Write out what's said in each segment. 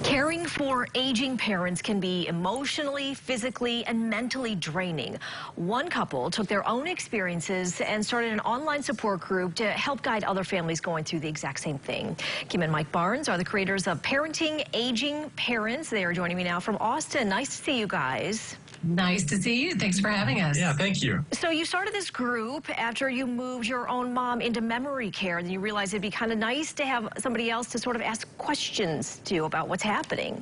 Caring for aging parents can be emotionally, physically, and mentally draining. One couple took their own experiences and started an online support group to help guide other families going through the exact same thing. Kim and Mike Barnes are the creators of Parenting Aging Parents. They are joining me now from Austin. Nice to see you guys. Nice to see you. Thanks for having us. Yeah, thank you. So you started this group after you moved your own mom into memory care, and you realized it'd be kind of nice to have somebody else to sort of ask questions to about what's happening.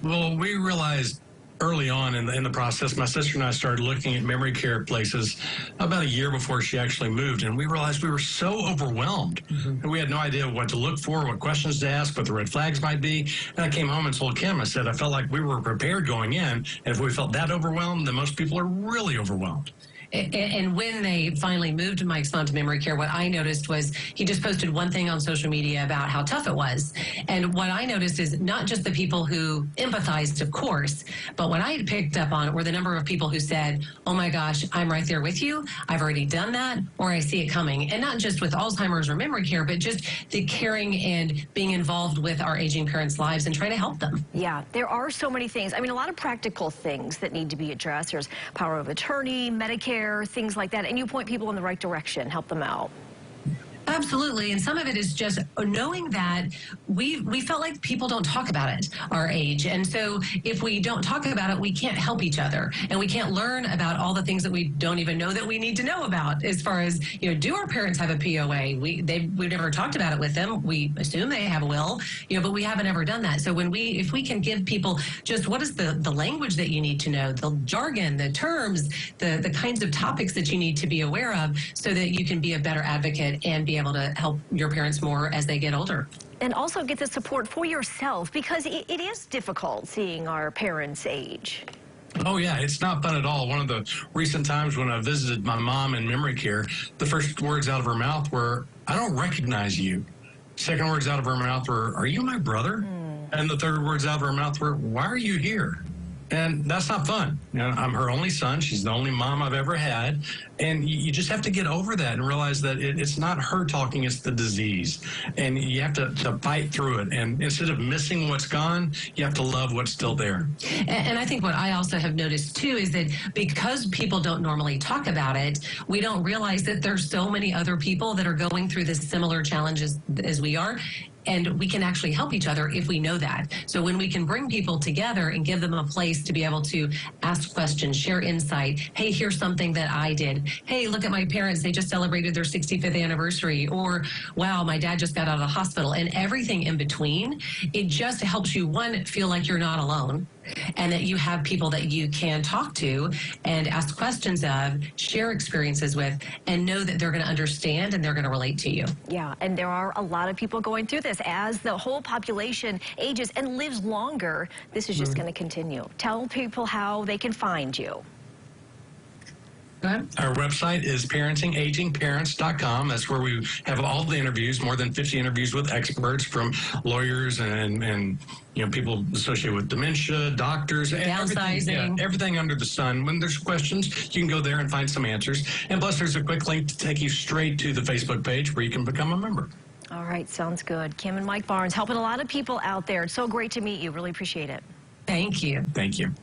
Well, we realized early on in the process, my sister and I started looking at memory care places about a year before she actually moved, and we realized we were so overwhelmed. And we had no idea what to look for, what questions to ask, what the red flags might be. And I came home and told Kim, I said, I felt like we were prepared going in, and if we felt that overwhelmed, then most people are really overwhelmed. And when they finally moved Mike's mom to memory care, what I noticed was he just posted one thing on social media about how tough it was. And what I noticed is not just the people who empathized, of course, but what I had picked up on were the number of people who said, oh my gosh, I'm right there with you. I've already done that, or I see it coming. And not just with Alzheimer's or memory care, but just the caring and being involved with our aging parents' lives and trying to help them. Yeah, there are so many things. I mean, a lot of practical things that need to be addressed. There's power of attorney, Medicare, things like that, and you point people in the right direction, help them out. Absolutely, and some of it is just knowing that we felt like people don't talk about it our age, and so if we don't talk about it, we can't help each other, and we can't learn about all the things that we don't even know that we need to know about. As far as, you know, do our parents have a POA? We've never talked about it with them. We assume they have a will, you know, but we haven't ever done that. So if we can give people just what is the language that you need to know, the jargon, the terms, the kinds of topics that you need to be aware of, so that you can be a better advocate and be able to help your parents more as they get older. And also get the support for yourself, because it is difficult seeing our parents age. Oh, yeah, it's not fun at all. One of the recent times when I visited my mom in memory care, the first words out of her mouth were, I don't recognize you. Second words out of her mouth were, are you my brother? And the third words out of her mouth were, why are you here? And that's not fun. You know, I'm her only son. She's the only mom I've ever had. And you just have to get over that and realize that it's not her talking, it's the disease. And you have to fight through it. And instead of missing what's gone, you have to love what's still there. And I think what I also have noticed, too, is that because people don't normally talk about it, we don't realize that there's so many other people that are going through this similar challenges as we are. And we can actually help each other if we know that. So when we can bring people together and give them a place to be able to ask questions, share insight. Hey, here's something that I did. Hey, look at my parents. They just celebrated their 65th anniversary. Or, wow, my dad just got out of the hospital. And everything in between, it just helps you, one, feel like you're not alone, and that you have people that you can talk to and ask questions of, share experiences with, and know that they're going to understand and they're going to relate to you. Yeah, and there are a lot of people going through this. As the whole population ages and lives longer, this is just going to continue. Tell people how they can find you. Our website is parentingagingparents.com. That's where we have all the interviews, more than 50 interviews with experts, from lawyers and you know, people associated with dementia, doctors, downsizing, everything under the sun. When there's questions, you can go there and find some answers. And plus, there's a quick link to take you straight to the Facebook page where you can become a member. All right, sounds good. Kim and Mike Barnes helping a lot of people out there. It's so great to meet you. Really appreciate it. Thank you. Thank you.